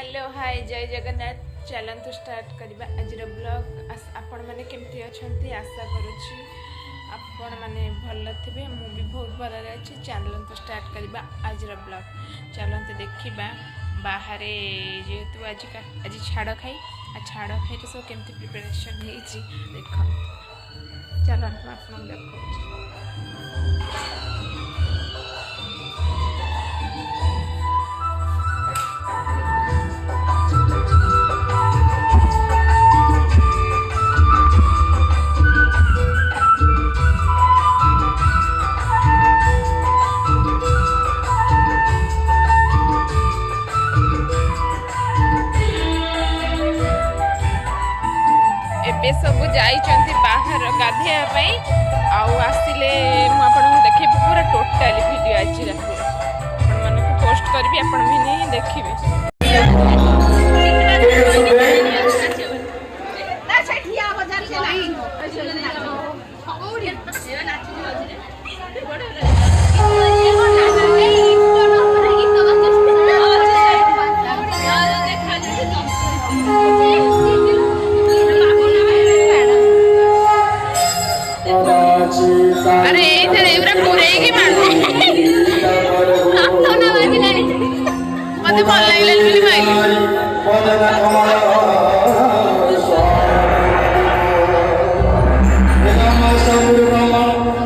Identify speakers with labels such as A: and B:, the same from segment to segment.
A: hello hi जय जगन्नाथ चलतु start करवा आज ब्लॉग आपण मैंने केमती अच्छा आशा करुच्ची आपण मैंने भल थे मुझे बहुत भल अच्छी चलतु स्टार्ट करवा आज ब्लॉग चलते देखा बाहर जेहेतु आज छाड़ खाई छाड़ खाई तो सब केमती प्रिपरेशन देख चलो आप देखो ए सब जाइछन्ति बाहर गाधेया आसिले मुझे पूरा टोटाली वीडियो आज रात पोस्ट करी आपण भी देखिए अरे इधर इवरा पूरे की मार मते भल लागले बोली माइली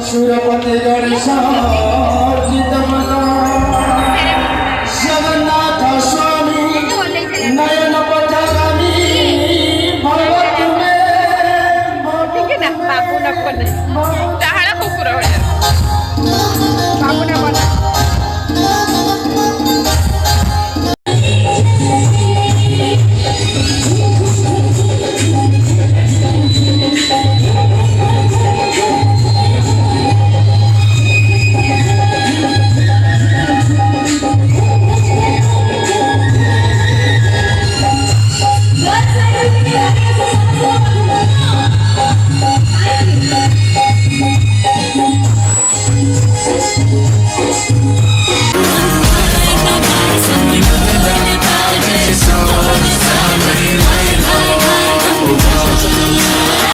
B: सुरपति गणेश